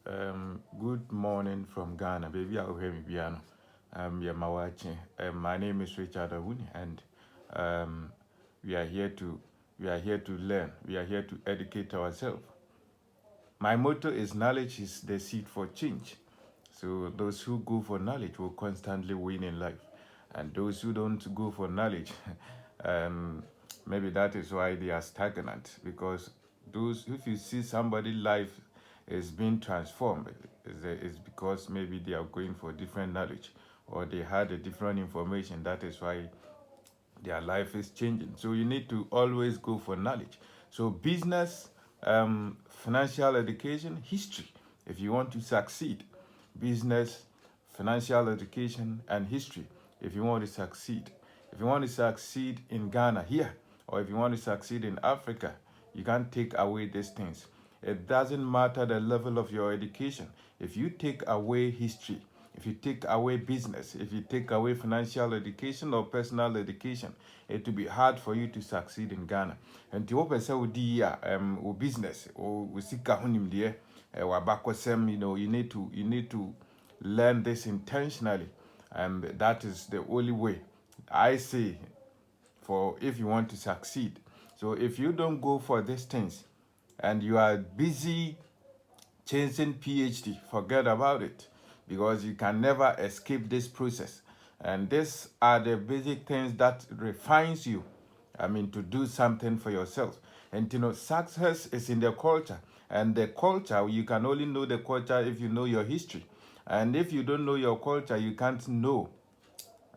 Good morning from Ghana, baby. I'll hear me piano. Yeah, Mawachi. My name is Richard Awuni, and um, we are here to learn. We are here to educate ourselves. My motto is knowledge is the seed for change. So those who go for knowledge will constantly win in life, and those who don't go for knowledge, um, maybe that is why they are stagnant. Because those, if you see somebody' life is being transformed, is because maybe they are going for different knowledge, or they had a different information. That is why their life is changing. So you need to always go for knowledge. So business, financial education, history. If you want to succeed, business, financial education, and history. If you want to succeed, if you want to succeed in Ghana here, or if you want to succeed in Africa, you can't take away these things. It doesn't matter the level of your education. If you take away history, if you take away business, if you take away financial education or personal education, it will be hard for you to succeed in Ghana. And to open say or business or sika hunim there, wabakosem, you need to learn this intentionally, and that is the only way I say for if you want to succeed. So if you don't go for these things and you are busy chasing PhD, forget about it, because you can never escape this process. And these are the basic things that refines you. To do something for yourself. And success is in the culture. And the culture, you can only know the culture if you know your history. And if you don't know your culture, you can't know.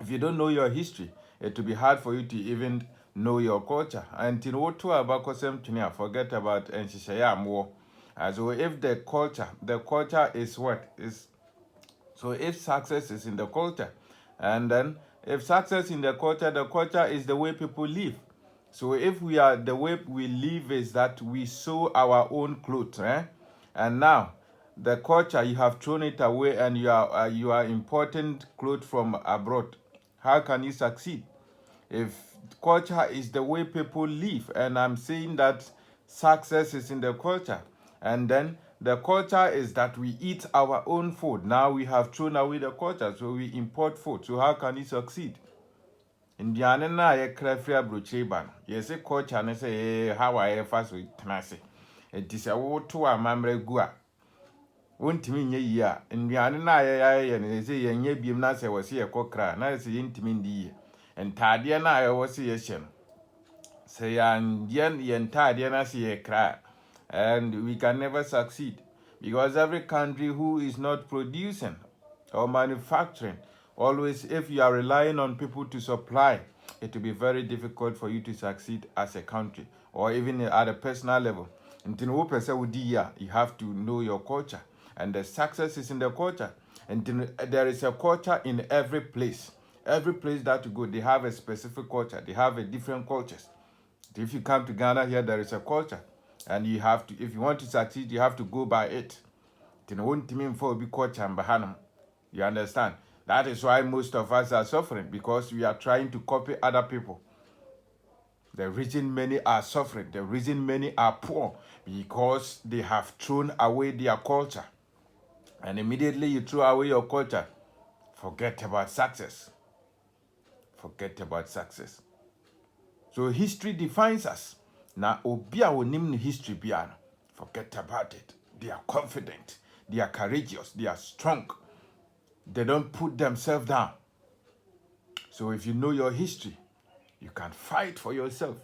If you don't know your history, it will be hard for you to even know your culture. And what about forget about and more. So if the culture is what is, so if success is in the culture, and then if success in the culture is the way people live. So if we are, the way we live is that we sew our own clothes, and now the culture, you have thrown it away, and you are importing clothes from abroad. How can you succeed? If culture is the way people live, and I'm saying that success is in the culture, and then the culture is that we eat our own food. Now we have thrown away the culture, so we import food. So how can you succeed? Indiana na ye krafria brocheba no. Ye say culture ne say how I fast with tenase. It is a woto amamre gu a wontimi nye yi a nduane na ye ne say ye nya biem na say wo say ye kokra na say ye ntimi ndi yi. Ntade na ye wo say ye hye no. Say ye ntade na say ye kra. And we can never succeed, because every country who is not producing or manufacturing, always, if you are relying on people to supply, it will be very difficult for you to succeed as a country, or even at a personal level. You have to know your culture, and the success is in the culture. And there is a culture in every place. Every place that you go, they have a specific culture. They have a different cultures. If you come to Ghana here, there is a culture. And you have to, if you want to succeed, you have to go by it. You understand? That is why most of us are suffering, because we are trying to copy other people. The reason many are suffering, the reason many are poor, because they have thrown away their culture. And immediately you throw away your culture, forget about success. Forget about success. So history defines us. Now, obia wonim history biano. Forget about it. They are confident. They are courageous. They are strong. They don't put themselves down. So if you know your history, you can fight for yourself.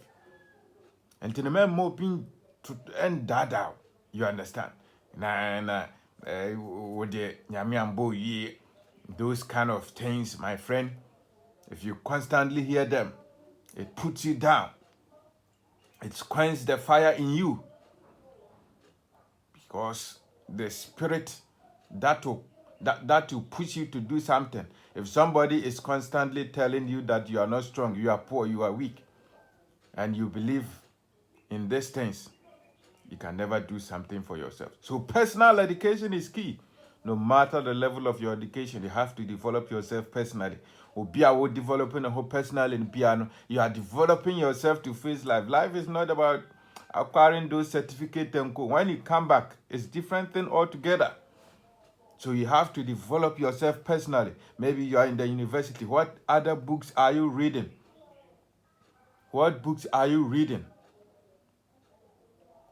And to the man more being to end that out. You understand? Those kind of things, my friend, if you constantly hear them, it puts you down. It quenches the fire in you, because the spirit that will push you to do something. If somebody is constantly telling you that you are not strong, you are poor, you are weak, and you believe in these things, you can never do something for yourself. So personal education is key. No matter the level of your education, you have to develop yourself personally. Obia developing a whole personal in piano. You are developing yourself to face life. Life is not about acquiring those certificates and go. When you come back, it's different thing altogether. So you have to develop yourself personally. Maybe you are in the university. What other books are you reading? What books are you reading?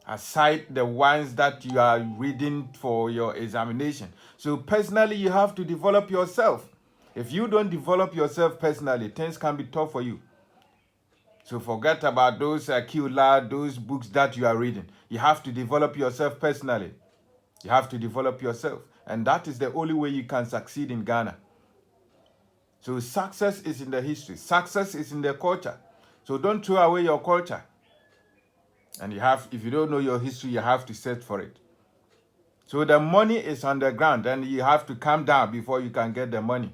Aside the ones that you are reading for your examination. So personally, you have to develop yourself. If you don't develop yourself personally, things can be tough for you. So forget about those Q-Lab, those books that you are reading. You have to develop yourself personally. You have to develop yourself. And that is the only way you can succeed in Ghana. So success is in the history. Success is in the culture. So don't throw away your culture. And if you don't know your history, you have to search for it. So the money is on the ground, and you have to calm down before you can get the money.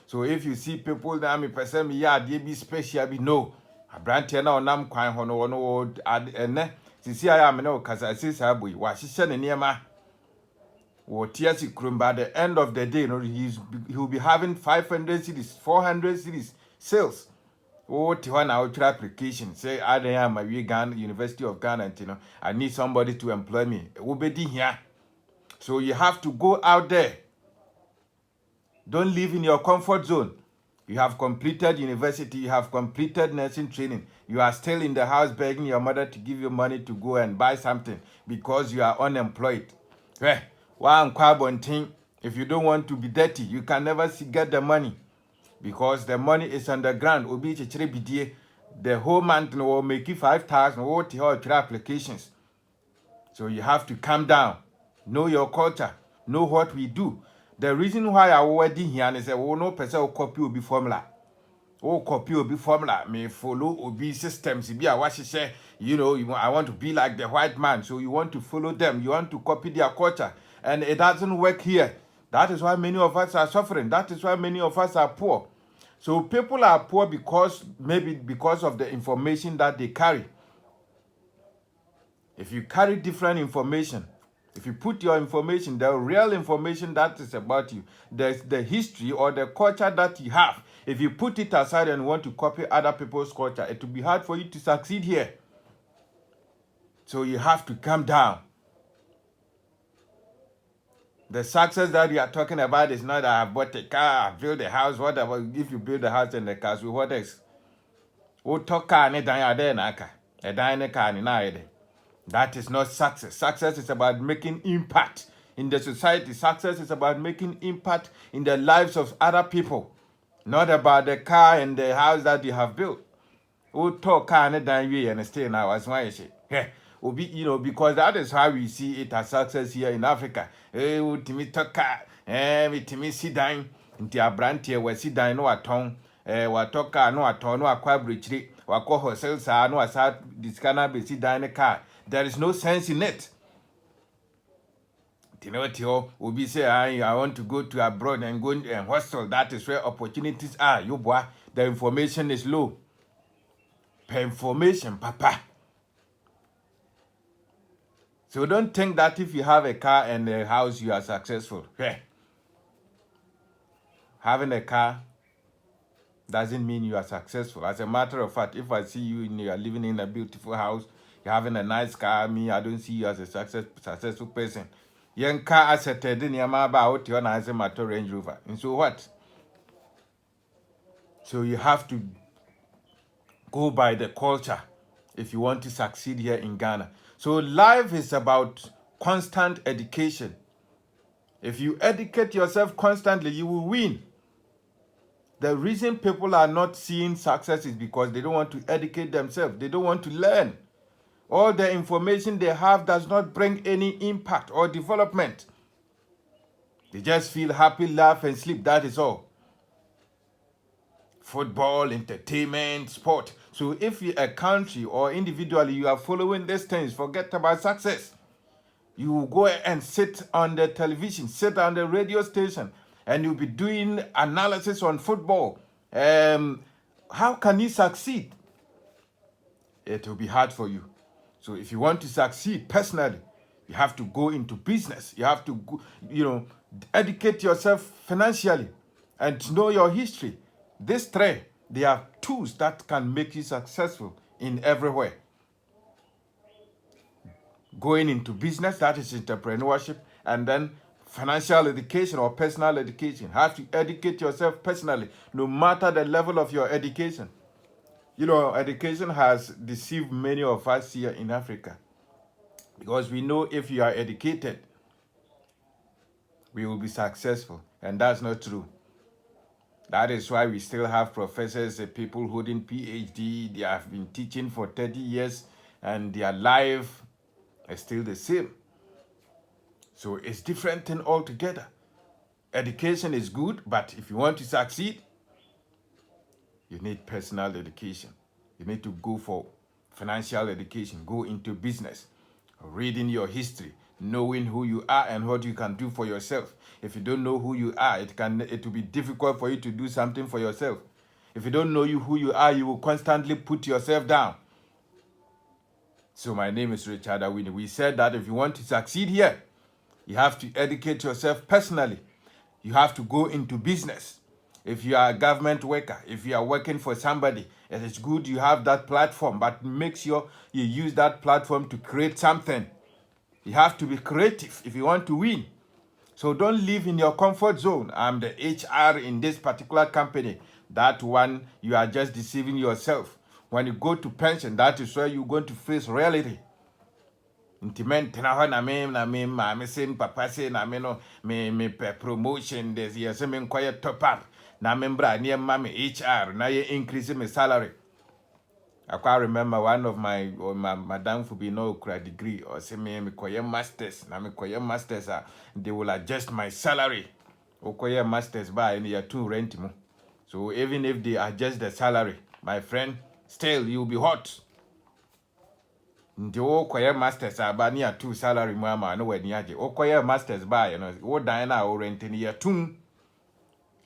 So if you see people that me person me ya dey be special be no. Abrante na onam kwan ho no ene sisi aya me no kasa sisi aboy wa hihye ne niema. Wo tiasi krum by the end of the day, he'll be having 500 cities, 400 cities sales. Oh, Tijuana ultra application. Say, I am a Ghana, University of Ghana, I need somebody to employ me. Ubedi here. So you have to go out there. Don't live in your comfort zone. You have completed university, you have completed nursing training. You are still in the house begging your mother to give you money to go and buy something because you are unemployed. If you don't want to be dirty, you can never get the money. Because the money is on the ground. The whole month will make you 5,000 applications. So you have to calm down. Know your culture. Know what we do. The reason why I already here is that no person will copy Obi formula. Copy Obi formula. May follow Obi systems. I want to be like the white man. So you want to follow them. You want to copy their culture. And it doesn't work here. That is why many of us are suffering. That is why many of us are poor. So people are poor because of the information that they carry. If you carry different information, if you put your information, the real information that is about you, the history or the culture that you have, if you put it aside and want to copy other people's culture, it will be hard for you to succeed here. So you have to calm down. The success that you are talking about is not that I bought a car, I built a house, whatever. If you build a house and the car, so what else? That is not success. Success is about making impact in the society. Success is about making impact in the lives of other people. Not about the car and the house that you have built. And stay now as why because that is how we see it as success here in Africa. Timi toka, timi si dan, nti abrantie we si dan no aton, watoka no aton no akwa brichiri, wako hostel sa no asa diskana be si dan ne car. There is no sense in it. Tinotio will be say I want to go to abroad and go and hostel. That is where opportunities are. You boy, the information is low. Per information, papa. So don't think that if you have a car and a house, you are successful. Having a car doesn't mean you are successful. As a matter of fact, if I see you are living in a beautiful house, you're having a nice car, I don't see you as a successful person. Young car asset in your about your nice matter Range Rover. And so what? So you have to go by the culture if you want to succeed here in Ghana. So life is about constant education. If you educate yourself constantly, you will win. The reason people are not seeing success is because they don't want to educate themselves. They don't want to learn. All the information they have does not bring any impact or development. They just feel happy, laugh, and sleep. That is all. Football, entertainment, sport. So if you a country or individually you are following these things, forget about success. You will go and sit on the television, sit on the radio station, and you'll be doing analysis on football. How can you succeed? It will be hard for you. So if you want to succeed personally, you have to go into business. You have to go, educate yourself financially and know your history. These three, they are tools that can make you successful in everywhere. Going into business, that is entrepreneurship, and then financial education or personal education. You have to educate yourself personally, no matter the level of your education. You know, education has deceived many of us here in Africa, because we know if you are educated, we will be successful, and that's not true. That is why we still have professors, people holding PhD. They have been teaching for 30 years, and their life is still the same. So it's different thing altogether. Education is good, but if you want to succeed, you need personal education. You need to go for financial education, go into business, reading your history, knowing who you are and what you can do for yourself. If you don't know who you are, it will be difficult for you to do something for yourself. If you don't know who you are, you will constantly put yourself down. So my name is Richard Awini. We said that if you want to succeed here, you have to educate yourself personally. You have to go into business. If you are a government worker, if you are working for somebody, it is good you have that platform, but make sure you use that platform to create something. You have to be creative if you want to win. So don't live in your comfort zone. I'm the HR in this particular company. That one, you are just deceiving yourself. When you go to pension, that is where you're going to face reality. Intimate na me same papa say na me no me promotion this year say me quiet top up na membra near mama HR na ye increase my salary. I can't remember one of my madam for be no degree or say me quiet masters na me quiet masters they will adjust my salary. O quiet masters by in year 2 rent mo. So even if they adjust the salary, my friend, still you'll be hot. Nti wo koye masters aba ne atu salary mu ama no wani age wo koye masters ba ye no wo dan na wo rent ne yatum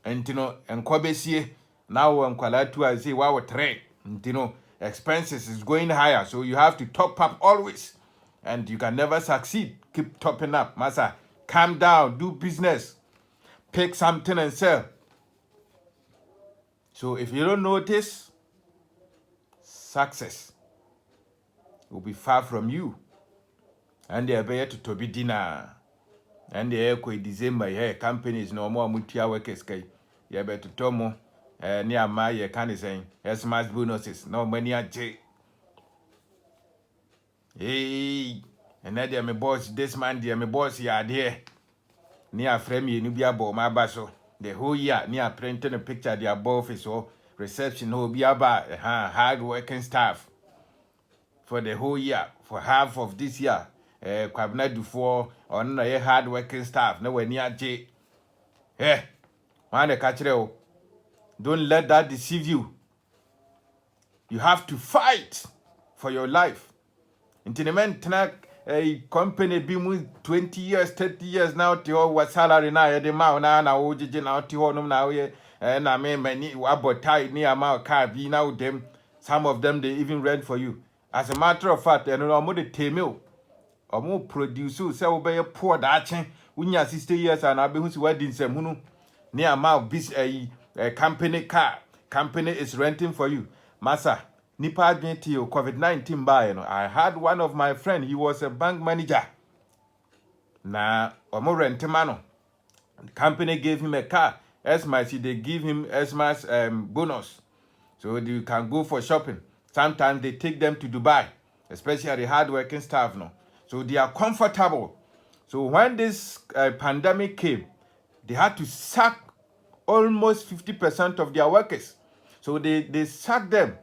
enti no enkobesie na wo enkwala tu azi wa wo tre enti no expenses is going higher, so you have to top up always and you can never succeed. Keep topping up. Masa, calm down, do business, pick something and sell. So if you don't notice, success will be far from you. And they are better to be dinner. And the air December, yeah, companies no more mutia workers. You better tomo near my can saying, yes, mass bonuses, no money at J. Hey, and now my boss, this man, dear, my boss, yeah, dear. Near frame you, Nubia Bo, my basso. The whole year, near printing a picture of the above office or reception, who be about hard working staff. For the whole year, for half of this year, cabinet before on a hard working staff, nowhere near J. Eh, man, the catcher, don't let that deceive you. You have to fight for your life. Intinement, a company been 20 years, 30 years now, to what salary now, the amount now, OG now, to now, and I mean, many about tight near my car, be now them. Some of them, they even rent for you. As a matter of fact, and no more the temil or more producer, so be a poor daching, when your 60 years and I've been who's wedding some near my a company car. Company is renting for you. Massa, Nipa to COVID-19 buy. I had one of my friend, he was a bank manager. Na omo rent mano. The company gave him a car. As much they give him as much bonus. So you can go for shopping. Sometimes they take them to Dubai, especially the hard-working staff now. So they are comfortable. So when this pandemic came, they had to sack almost 50% of their workers. So they sacked them.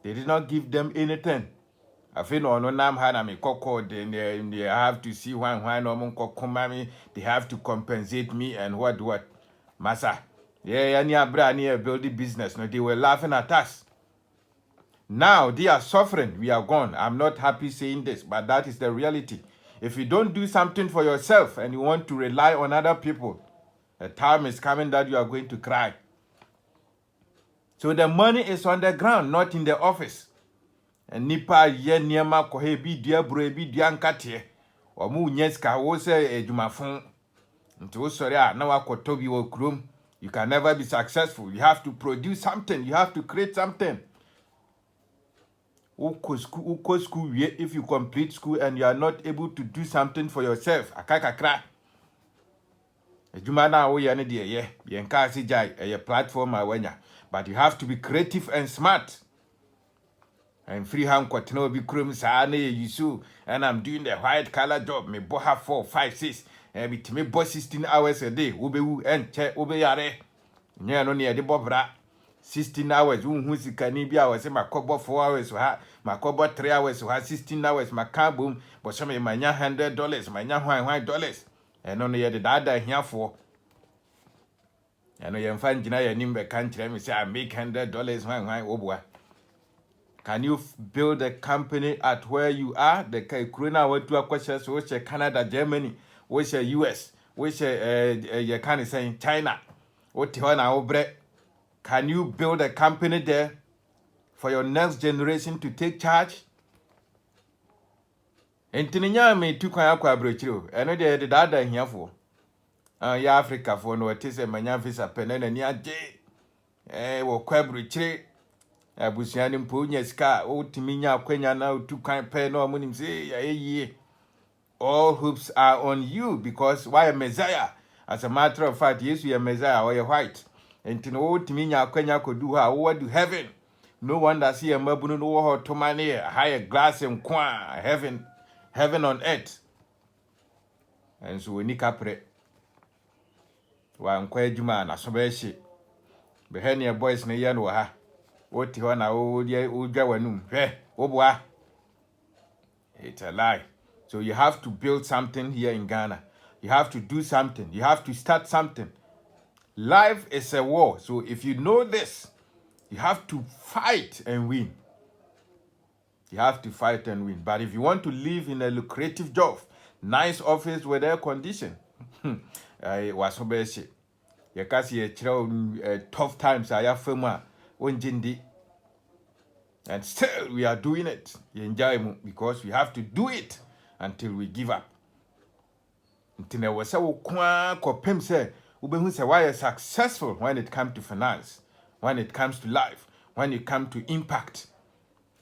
They did not give them anything. I feel no nam hanami koko. Then they have to see why no koko mami. They have to compensate me and what. Masa, yeah, near building business. No, they were laughing at us. Now they are suffering. We are gone. I'm not happy saying this, but that is the reality. If you don't do something for yourself and you want to rely on other people, a time is coming that you are going to cry. So the money is on the ground, not in the office. And nipa ye niema kohe bi dia bro bi dia nkate. Omu nyeska wo se edumafon. Nti sorry na wakoto bi wo krom. You can never be successful. You have to produce something. You have to create something. School, if you complete school and you are not able to do something for yourself, akakakra. Adwuma na wo ye ne de ye nka ase jai a platform a wanya, but you have to be creative and smart. And free hand kwatena be krom sa na you so, and I'm doing the white collar job, me bo have 4, 5, 6, and me me bo 16 hours a day, obewu and che obeyare. Nya no ne de bobra 16 hours hu sika ni bia we se makobo 4 hours ha, makobo 3 hours ha, 16 hours makabum, but some me manya $100, manya hwan dollars. And no ye de dada hiafo. And no ye mfa ngina ye nim be kan kire me say I make $100 hwan obua. Can you build a company at where you are? The Kuruna went to a question, so which Canada, Germany, which US, which you can say China, what Obre. Can you build a company there for your next generation to take charge? And Tininya me took my aqua bridge, and they did that here for ya Africa for no, it is a manya visa pen and ya J. Or quabri. Abusiani mpunya ska timinya kwenya na tu kan pe no amunim say ye. All hopes are on you because why a Messiah? As a matter of fact, yes, you are Messiah or you're white. And to know timinya kwenya could do her what do heaven. No one that see a mabunu no ho to money, higher glass and kwa heaven on earth. And so we need capre. One kwejuma na sobeshi. Behenia boys na yanu ha. What you want to it's a lie. So you have to build something here in Ghana. You have to do something. You have to start something. Life is a war. So if you know this, you have to fight and win. You have to fight and win. But if you want to live in a lucrative job, nice office with air condition, I was obese. You can see tough times. I have firma. And still we are doing it. You enjoy because we have to do it until we give up. Until there was a kopem say why are successful when it comes to finance, when it comes to life, when it comes to impact.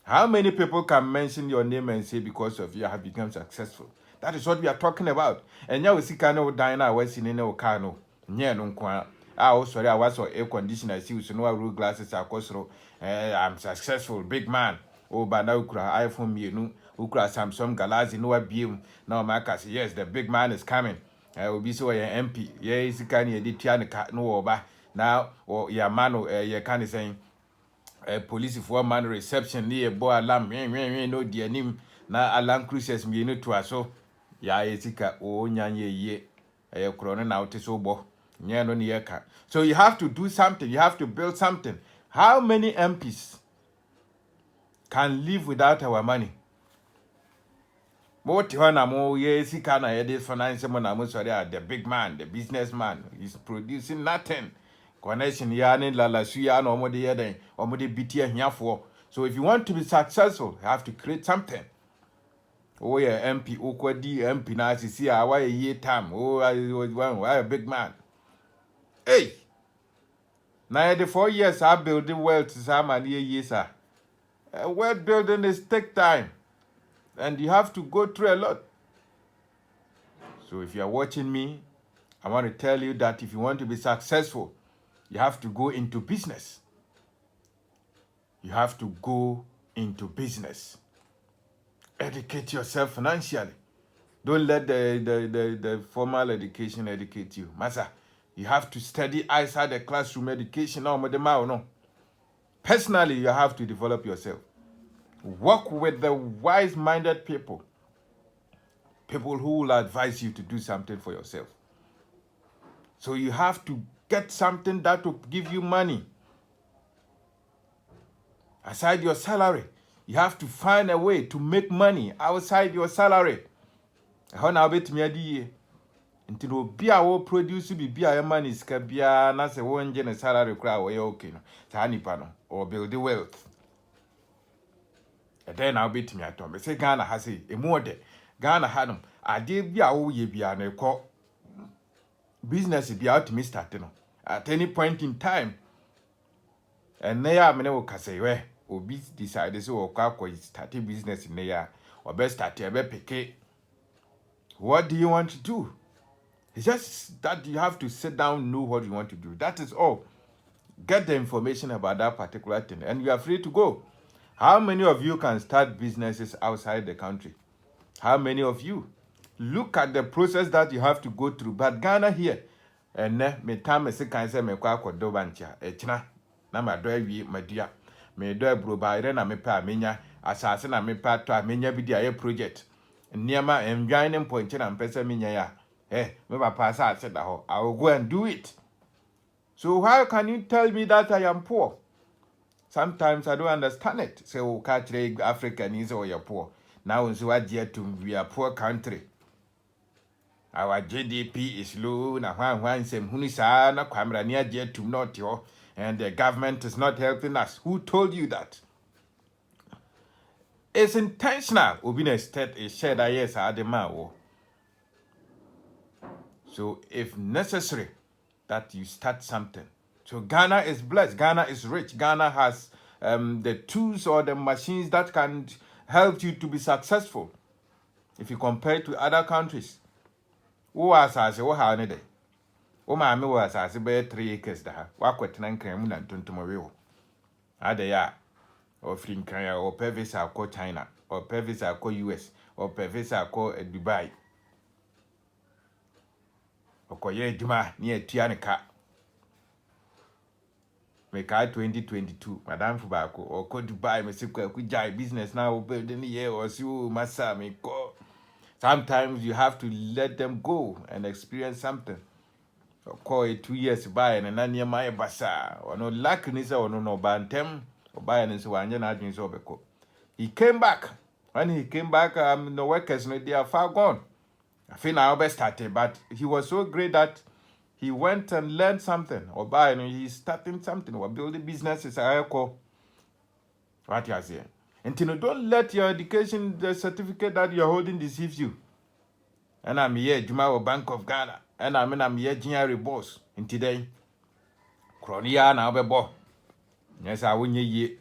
How many people can mention your name and say because of you have become successful? That is what we are talking about. And now we see Kano Dina was in no Kano. Sorry, I was on air conditioner. I see with no rule glasses. I'm successful, big man. Oh, but now iPhone, you know, Samsung Galaxy, no beam. Now, Marcus, yes, the big man is coming. I will be so an MP. Yes, you can edit no over now, or your man, you can saying police for man reception near boy alarm, no dear name. Now, alarm cruises me no to us. So, ya, it's a ye, a corona out is so. So you have to do something. You have to build something. How many MPs can live without our money? The big man, the businessman, is producing nothing. Connection So if you want to be successful, you have to create something. Oh yeah, MP, MP now see why a year time. Oh, I a big man. Hey, now the 4 years I building wealth some and years sir. Wealth building is take time, and you have to go through a lot. So if you are watching me, I want to tell you that if you want to be successful, you have to go into business. You have to go into business. Educate yourself financially. Don't let the formal education educate you, Masa. You have to study outside the classroom education. No. Personally, you have to develop yourself. Work with the wise-minded people. People who will advise you to do something for yourself. So you have to get something that will give you money. Aside your salary, you have to find a way to make money outside your salary. How now bet me a day? Until be our produce be a man is cabia, not a one general salary crowd way okay. Tani pano or build the wealth. And then I'll bet me at Tom. Say Ghana has a more day. Ghana had them. I did be a ye be an call business be out to me starting at any point in time. And they are many will say, well, or be decided so or car starting business in there or best start a picket. What do you want to do? It's just that you have to sit down, know what you want to do. That is all. Get the information about that particular thing, and you are free to go. How many of you can start businesses outside the country? How many of you? Look at the process that you have to go through. But Ghana here, and me time is kind say me kwa do bancha. Echna na ma do awie madua. Me do abroba ire na me pa amenya asase na me pa to amenya bi dia project. Nneema enwan ne mponche na mpese menya ya. Me papa asase da ho. I will go and do it. So how can you tell me that I am poor? Sometimes I don't understand it. So catch Africanese or you're poor. Now in Suadia we are a poor country. Our GDP is low. Na one sem hunisa na kwamra near jet to not yo, and the government is not helping us. Who told you that? It's intentional. Obina state is shared yes adema. So if necessary, that you start something. So Ghana is blessed. Ghana is rich. Ghana has the tools or the machines that can help you to be successful. If you compare to other countries, who has as a how any day? Oh, my was as a bear 3 acres there. Walk with an crème and tuntumaweo. Adaya or Flinkaya or Pevisa call China or Pevisa call US or Pevisa call Dubai. Or Koye Juma near Tianica. Make 2022, Madame Fubako, or could Dubai, Mexico, could jai business now, building the year or so, Massa, me go. Sometimes you have to let them go and experience something. Or call it 2 years by and an near my basa, or no lackness or no bantem, or buy and so on, Obeko. He came back. When he came back, no workers, no, they are far gone. I think I always started, but he was so great that he went and learned something, or by and he's starting something, or building businesses. I call what you are saying. And don't let your education, the certificate that you're holding, deceive you. And I'm here, Juma or Bank of Ghana, and I'm here, January boss. And today, Cronia now be bo. Yes, I win ye.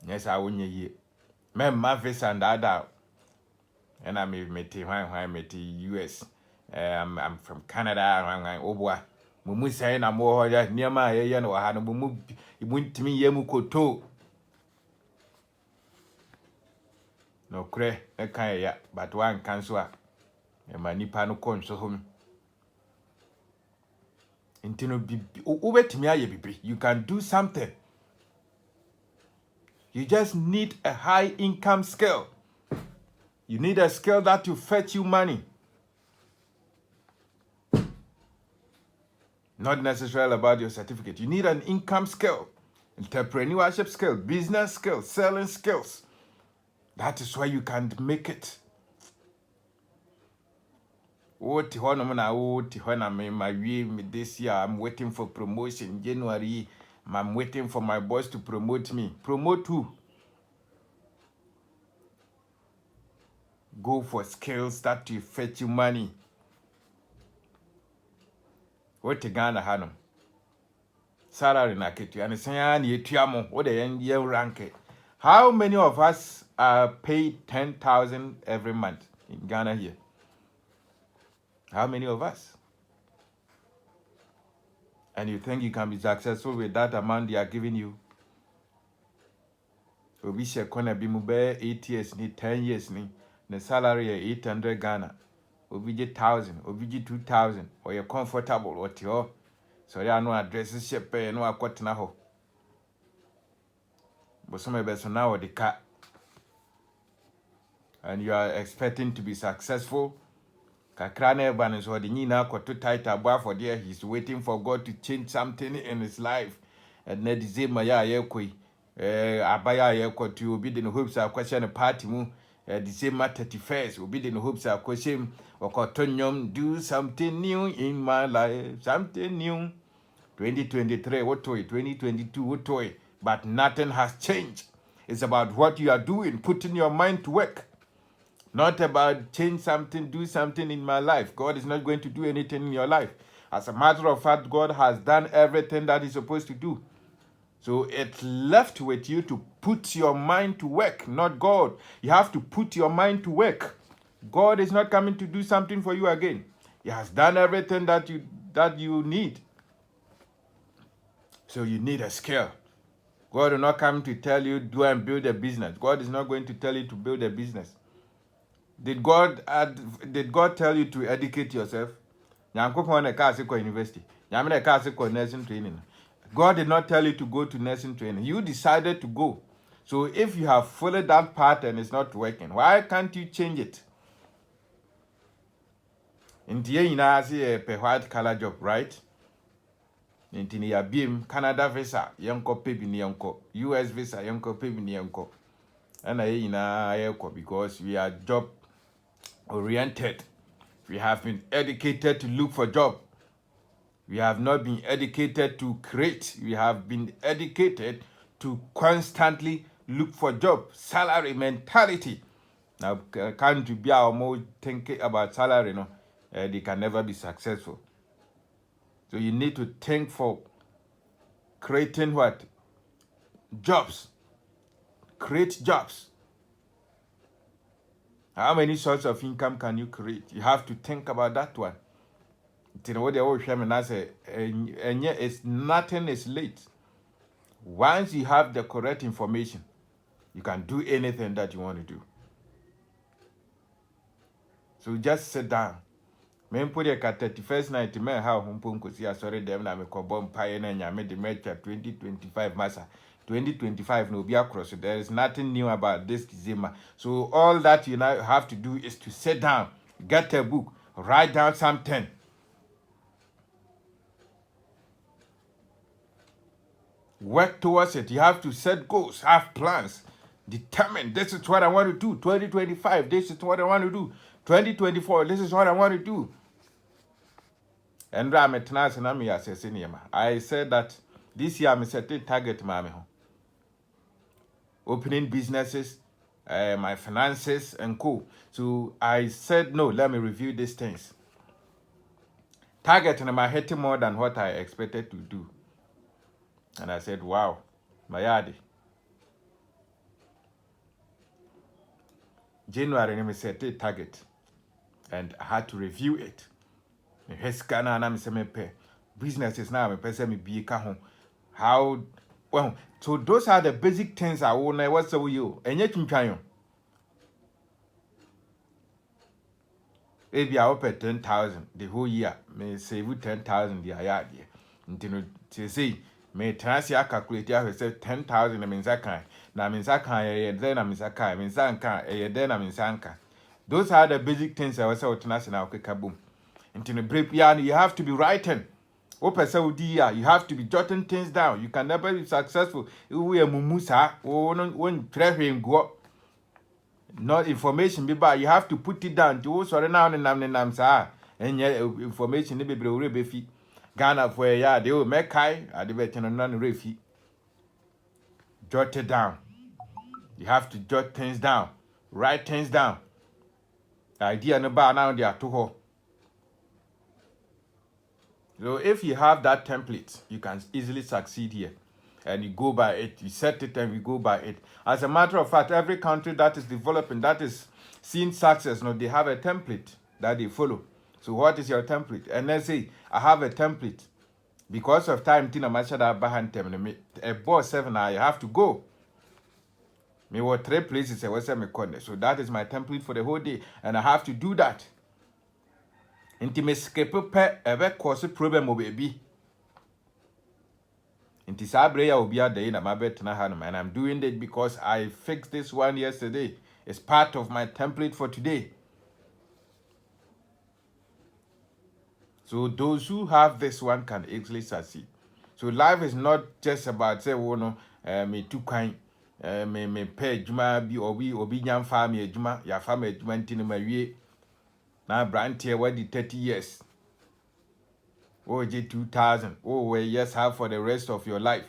Yes, I win ye. Mem Mavis and Ada. And I'm met US. I'm from Canada. I'm Obwa. Mumu saying I'm more near my area. No, I had a mumu. It went to me, Yemuko. No, cray, a kaya, but one cancer. And my Nipano corn so home. Intino be over to me, you can do something. You just need a high income skill. You need a skill that will fetch you money. Not necessarily about your certificate. You need an income skill, entrepreneurship skill, business skills, selling skills. That is why you can make it. What when I'm this year, I'm waiting for promotion. January, I'm waiting for my boss to promote me. Promote who? Go for skills that will fetch you money. What the Ghana Hanum? Salary na kitu. And say, ni etuamo. What the end rank it. How many of us are paid 10,000 every month in Ghana here? How many of us? And you think you can be successful with that amount they are giving you? Obi she kona bi mu be 8 years ni 10 years ni the salary 800 Ghana. Obi je 1,000, obi je 2,000. Or you're comfortable what you so ya no address ship pay no akwatena ho. But some be so now the car. And you are expecting to be successful. Kakrane ban so the nyina kwato title abo for there, he's waiting for God to change something in his life. And na December ya yekoi abaya yekwatu obi de no hopes a question party mu December 31st obi de no hopes a question okotonyom do something new in my life, something new. 2023 wotoi, 2022 wotoi, but nothing has changed. It's about what you are doing, putting your mind to work. Not about change something, do something in my life. God is not going to do anything in your life. As a matter of fact, God has done everything that He's supposed to do. So it's left with you to put your mind to work, not God. You have to put your mind to work. God is not coming to do something for you again. He has done everything that you need. So you need a skill. God will not come to tell you, do and build a business. God is not going to tell you to build a business. Did God tell you to educate yourself? University. Nursing training. God did not tell you to go to nursing training. You decided to go. So if you have followed that path and it's not working, why can't you change it? In a white collar job, right? Intini ya BIM, Canada visa, yanko pebi ni yanko, US visa, yanko pebi ni yanko. And because we are job oriented. We have been educated to look for job. We have not been educated to create. We have been educated to constantly look for job. Salary mentality. Now, can't you be our more thinking about salary? No, they can never be successful. So you need to think for creating what? Jobs. Create jobs. How many sources of income can you create? You have to think about that one. Nothing is late. Once you have the correct information, you can do anything that you want to do. So just sit down. Men put a 31st night to me how Humpunku see sorry them na me cobom pie na nyame the match 2025 massa. 2025 no be across. There is nothing new about this Zima. So all that you now have to do is to sit down, get a book, write down something. Work towards it. You have to set goals, have plans, determine this is what I want to do. 2025, this is what I want to do. 2024, this is what I want to do. And I said that this year I'm setting target mami. Opening businesses, my finances and co. So I said no, let me review these things. Target and I'm hitting more than what I expected to do. And I said, wow, my yard. January I set a target. And I had to review it. Businesses now, how well, so those are the basic things I want to what's you and yet maybe I open 10,000 the whole year, may save 10,000 the yard. Until to say, may transfer calculate I say 10,000 means I can. Now means I can, then I means I can, means I can, then I means I can. Those are the basic things I was out national kaboom. Until the break piano, you have to be writing. You have to be jotting things down. You can never be successful. We are mumusa, won't go. Not information, but you have to put it down. To sorry now and namsa. And yet information be refi. Ghana for a yard, they will make high at the veteran non refi. Jot it down. You have to jot things down. Write things down. The idea no bar now they are too hot. So if you have that template, you can easily succeed here. And you go by it, you set it and you go by it. As a matter of fact, every country that is developing, that is seeing success, they have a template that they follow. So what is your template? And let's say, I have a template. Because of time, Tina Machada Bahan a boss 7 I have to go. Me were 3 places I was corner. So that is my template for the whole day. And I have to do that. Intimacy pe ebe cause problem baby. Inti sabre ya obi ade na mabet na hanum, and I'm doing it because I fixed this one yesterday. It's part of my template for today. So those who have this one can easily succeed. So life is not just about say me too kind me pay juma bi obi nyam fa me juma ya fa me juma ntini mawie. Now brand here what the 30 years. Oh, 2,000. Oh, well, yes, have for the rest of your life.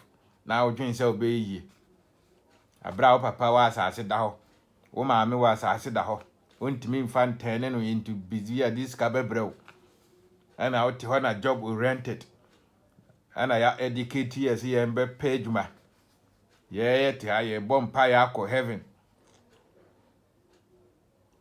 Now, join so be ye. A brow papa was I said, oh, mammy was I said, oh, won't mean fun turning into busy at this cabebro. And out when a job will rent it. And I educate years here and be page ma. Yet, I a bomb pie heaven.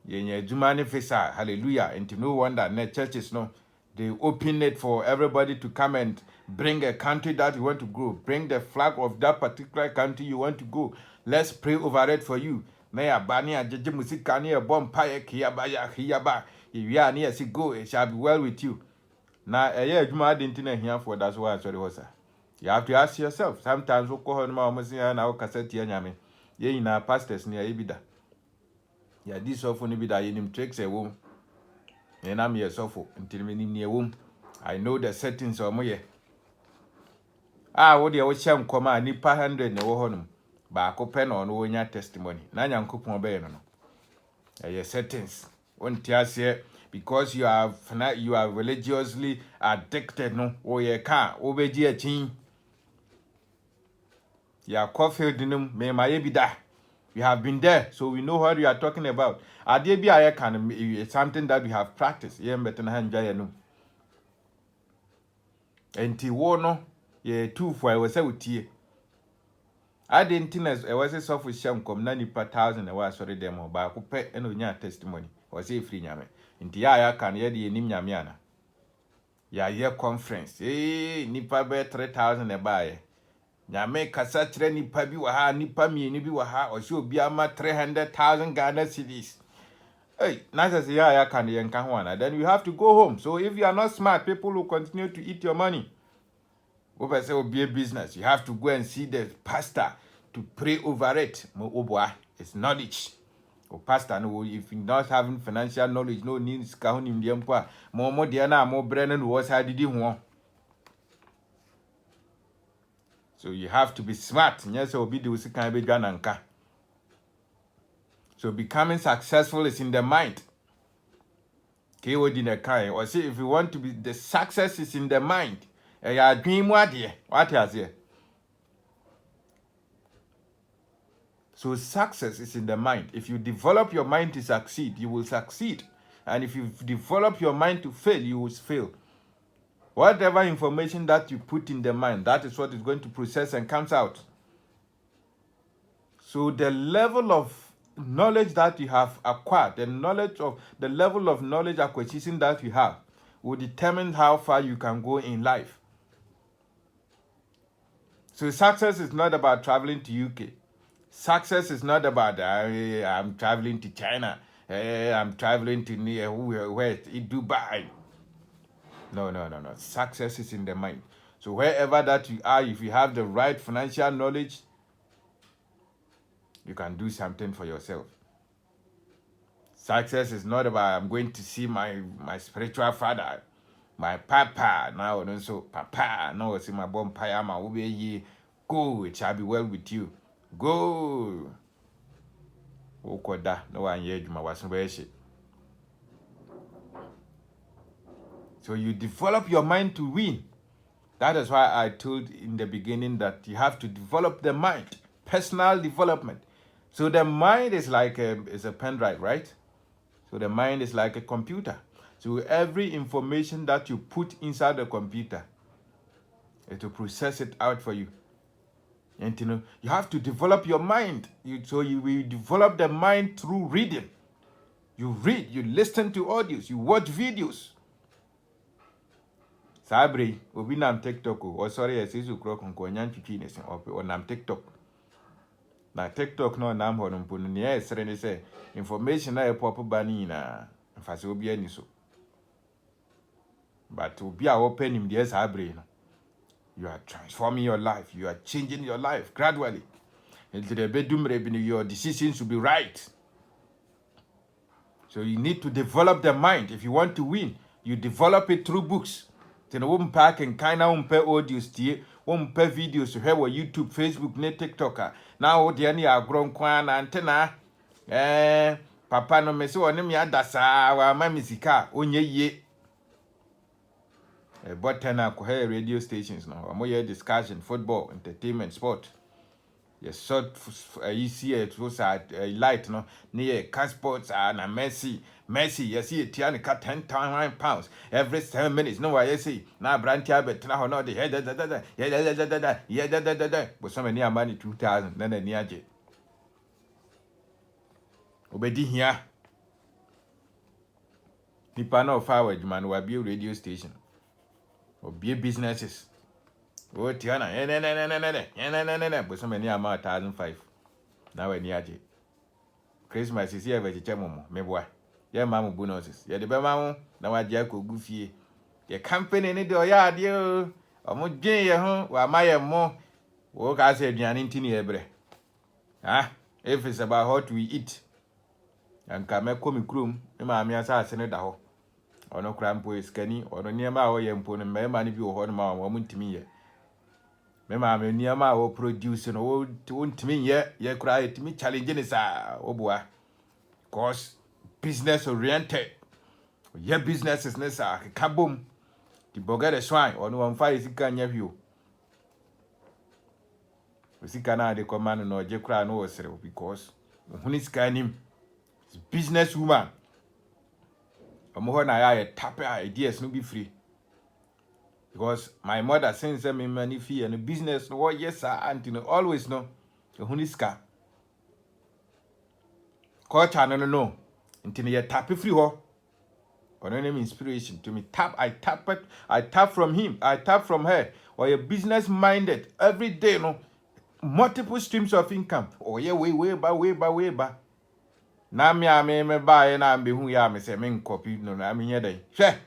Yenye Jumani Fisa, hallelujah. And to no wonder, net churches, no, they open it for everybody to come and bring a country that you want to go. Bring the flag of that particular country you want to go. Let's pray over it for you. Naya bani a jeje musika ni a bomb pie kiyabaya hiyaba. If you are near see go, it shall be well with you. Now a year Juma didn't here for that's why I said it was. You have to ask yourself. Sometimes we call him almost now cassette yami. Ye na pastors near Ibida. Yeah, this often be that in tricks a womb. And I'm here so until me near womb. I know the settings of my. What the old sham come on, nipa 100 no honum. Back open on one your testimony. Nanya coupon bayano. Your settings. One tears here because you are religiously addicted, no, or ye can't obey a chin. Ya coffee dinum may my be that. We have been there, so we know what we are talking about. Adebia can it's something that we have practiced. Yeah, better than Jayanu. And Tiwono, ye 2 for I was a tea. I didn't think I was a soft with sham come 90 per thousand. I was sorry demo, but I could pay any testimony or say free yame. In Tia can ye the Nimyamiana. Ya year conference, nipa be 3,000 a buy. Nyame kasa kire nipa bi wa ha nipa mieni bi wa ha o se obi ama 300,000 Ghana cedis. Hey, nice say ya can yenka ho ana. Then you have to go home. So if you are not smart, people will continue to eat your money. Over say obi a business, you have to go and see the pastor to pray over it. Mo obwa, it's knowledge. O pastor no if you not having financial knowledge, no needs ka ho nim dem kwa. Mo de na mo bre no was ha didi ho. So you have to be smart. Yes, so becoming successful is in the mind. Or say if you want to be the success is in the mind. What is it? So success is in the mind. If you develop your mind to succeed, you will succeed. And if you develop your mind to fail, you will fail. Whatever information that you put in the mind, that is what is going to process and comes out. So the level of knowledge that you have acquired, the level of knowledge acquisition that you have will determine how far you can go in life. So success is not about traveling to UK. Success is not about I'm traveling to China. I'm traveling to Dubai. No. Success is in the mind. So wherever that you are, if you have the right financial knowledge, you can do something for yourself. Success is not about I'm going to see my spiritual father, my papa. Now and so papa. Now see my bomb payama. Go, it shall be well with you. Go. Okoda. No one yet my wasn't. So you develop your mind to win. That is why I told in the beginning that you have to develop the mind, personal development. So the mind is like a pen drive, right? So the mind is like a computer. So every information that you put inside the computer, it will process it out for you. And you have to develop your mind. So you will develop the mind through reading. You read, you listen to audios, you watch videos. Sabri, obi nam TikTok or sorry, I say you croak on Konyan Chichinis or nam TikTok. Na TikTok no nam honum pun near say information I pop banina and Fasobia niso. But to be open in the Sabri, you are transforming your life, you are changing your life gradually. Into the bedroom revenue, your decisions will be right. So you need to develop the mind. If you want to win, you develop it through books. Then won't pack and kind of audios to won't pay videos to have YouTube, Facebook, net TikToker. Now the any are grown kwan antenna. Papa no me so on me adasa wa mamisika onye ye. But ten radio stations now. More discussion, football, entertainment, sport. Yes, short you see it was light no near car sports and Messi, you see it tiani cut 10 pounds every 7 minutes. No, I see now Brantia but now no the head but so many money 2,000 then near J. Obedi here. nipa na ofa adwuma no wabie radio station obie businesses o tiana ne boso mani ama 1005 na wani aje Christmas is here veche momo meboa ye ma mo bonuses ye de be ma mo na waje akogu fie ye company ni de oya ade o omo dwen ye ho wa ma ye mo wo ka se aduane ntini ebre if it's about what we eat and ka me komi krom e ma me asa ase ne da ho ono kra mpo iskani ono niema a wo ye mpo no me ma ne bi wo ho no ma wo ntimi ye me ma me niema a wo produce no wo ntimi ye kra etimi challenge ni sa oboa cause business oriented your business is nessa kabom the burger the swine or no one fire sika nya hwio sika na de command no je kra no osere because huni sika nim business woman omo na ya tap ideas no be free because my mother since me money fee and business no yes sir auntie no always no huni sika culture no until you tap free ho or no name inspiration to me I tap from him, I tap from her, or you're business minded every day, no multiple streams of income. Oh yeah, way ba. Na me buy na be who ya me say me copy no na me here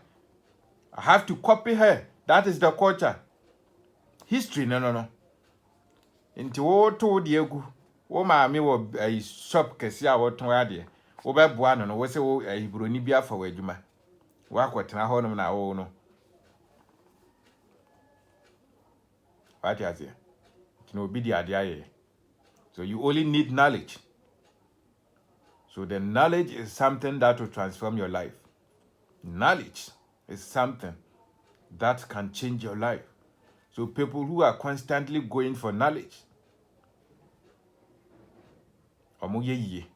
I have to copy her. That is the culture. History no. Into wo to de egu. Wo ma me wo shop kesi a wo ton ade. Wo be boa no wo se wo Ibroni bi afa wo adwuma. Wakwetena ho no na wo no. What you say? No be the idea. So you only need knowledge. So the knowledge is something that will transform your life. Knowledge is something that can change your life. So people who are constantly going for knowledge, omo ye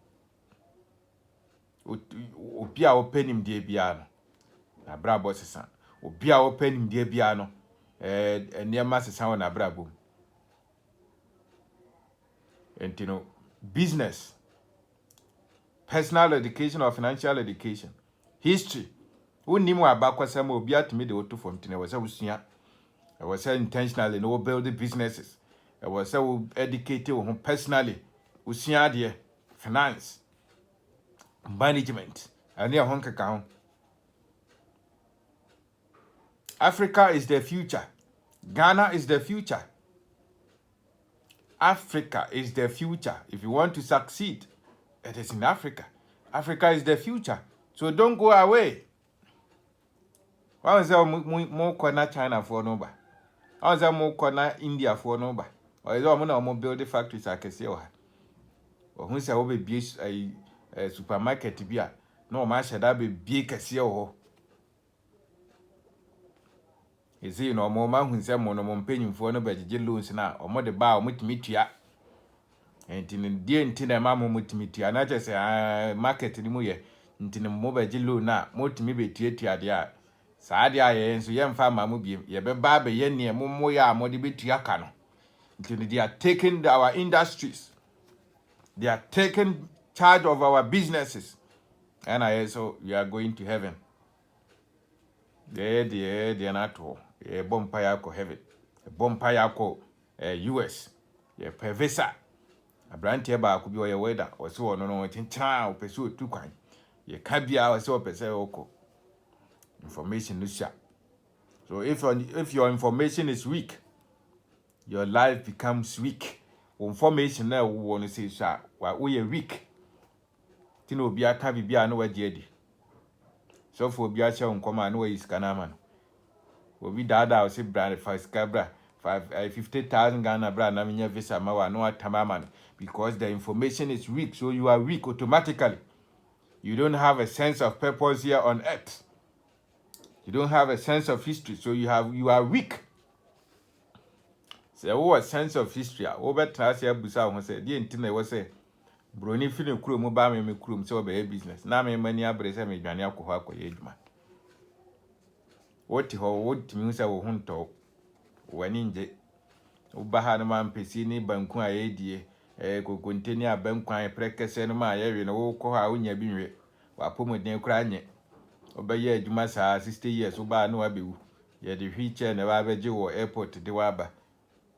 obi a openim de bia no na brabo sesa obi a openim de bia no niema sesa wo na brabo entino business, personal education or financial education, history unimu abakwasema obi atumi de oto from tine wasa usua wasa intentionally no build businesses wasa educate wo personally usua de finance management and ya honka ka. Africa is the future. Ghana is the future. Africa is the future. If you want to succeed, it is in Africa. Africa is the future. So don't go away. Why is there more corner China for no? Why is there more corner India for no? Or is there more building factories I can see? Or who say we be a supermarket bia? No man should that be big as you. You see, no more man who say mono paying for no better loans now, or more the bar multimedia. And in the end, mamma multimedia, and I just say, market in the moye, into the mobile loan now, multimedia, dear. Sadia, and so young farmer will be a baby, yen near Momoya, Modibitia cano. They are taking our industries, they are taking charge of our businesses, and I so we are going to heaven. They are not all. A bompire ko heaven, a bompire ko US, a pervesa. A brand ba could be a weather or so no in child pursue 2 kind. Ye cabia or so per se oko. Information is sharp. So if your information is weak, your life becomes weak. Information now want to say sharp. While we are weak, Tino be a cabby be no way dead. So for Biacha on command way is Canaman. We dada I say brand 5 cabra 50,000 Ghana brand na visa mawa no tamaman because the information is weak, so you are weak automatically. You don't have a sense of purpose here on earth. You don't have a sense of history, so you are weak. Say what sense of history? Over trust busa who say the intine was say broni feeling crew mo ba me crew so be business. Na me mani abrese me dwane akọ akọ yeduma. What me say wo hunto wani nje ubaha no man pesi ni banku a yedie kokonteni a banku a prekese no ma ye we no wo ko ha unya bi nwe wa pomodin kura nye obeye adwuma saa 60 years oba na wabewu ye de wheelchair na wabeje wo airport de waba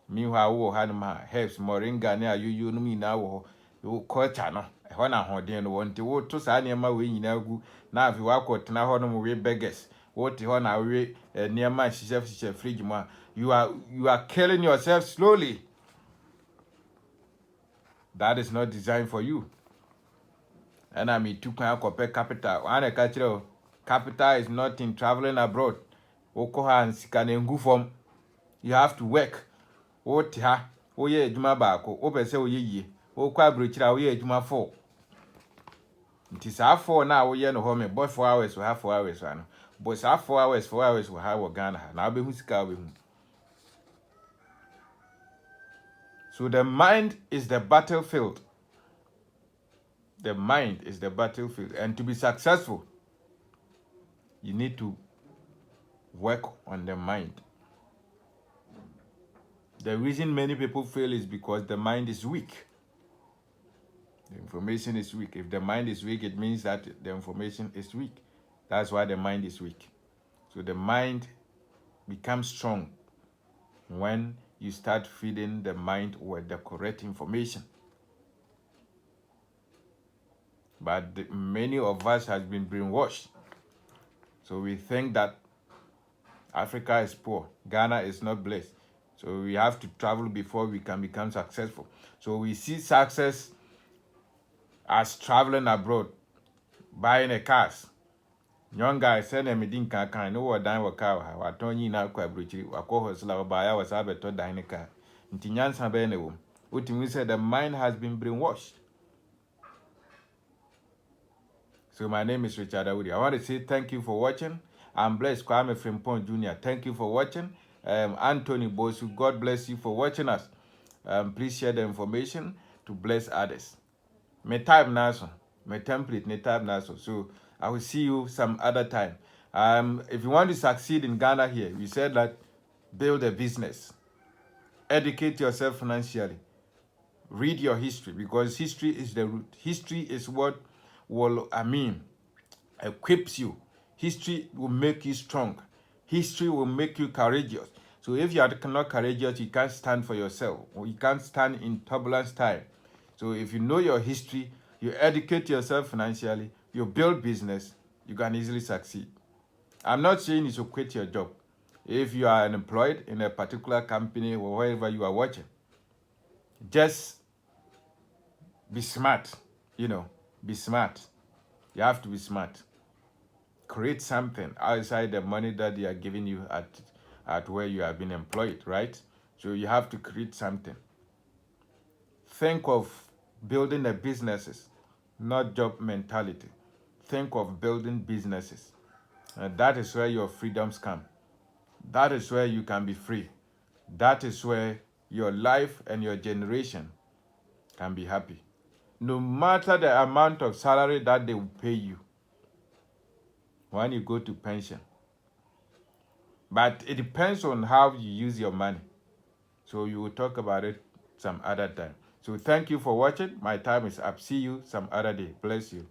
meanwhile wo hanom ha herbs moringa ne ayoyo no nyina wo ho culture no ho na hoden no wonte wo to saa niema we nyina gu na afi wakotena ho no we beggars wo te ho na we niema hihye fridge mu you are killing yourself slowly. That is not designed for you. And I mean, to compare capital. One culture, capital is not in traveling abroad. Okoha and Sikanengu form. You have to work. O tia, o ye juma bako, o pese o ye, o kwa brichra o ye juma 4. It is half 4 now, o ye no home, boy 4 hours, we have 4 hours, one. But half 4 hours, we have Ghana. Now be Huska with him. So the mind is the battlefield. The mind is the battlefield. And to be successful, you need to work on the mind. The reason many people fail is because the mind is weak. The information is weak. If the mind is weak, it means that the information is weak. That's why the mind is weak. So the mind becomes strong when you start feeding the mind with the correct information. But many of us have been brainwashed. So we think that Africa is poor. Ghana is not blessed. So we have to travel before we can become successful. So we see success as traveling abroad, buying a cars. Young guys send them in car, no one dine with car. I told you now, Quabrichi, I call her slave by our Sabato dine car. Intinyan Sabeneum. What we said the mind has been brainwashed. So my name is Richard Awudi. I want to say thank you for watching. I'm blessed, Kwame Frimpong Jr. Thank you for watching. Anthony Bosu, God bless you for watching us. Please share the information to bless others. My time now, my template, my time now. So I will see you some other time. If you want to succeed in Ghana here, we said that build a business. Educate yourself financially. Read your history, because history is the root. History is what will, equips you. History will make you strong. History will make you courageous. So if you are not courageous, you can't stand for yourself. Or you can't stand in turbulence time. So if you know your history, you educate yourself financially, you build business, you can easily succeed. I'm not saying you should quit your job. If you are unemployed in a particular company or wherever you are working, just be smart, be smart. You have to be smart. Create something outside the money that they are giving you at where you have been employed, right? So you have to create something. Think of building the businesses, not job mentality. Think of building businesses. And that is where your freedoms come. That is where you can be free. That is where your life and your generation can be happy. No matter the amount of salary that they will pay you when you go to pension. But it depends on how you use your money. So you will talk about it some other time. So thank you for watching. My time is up. See you some other day. Bless you.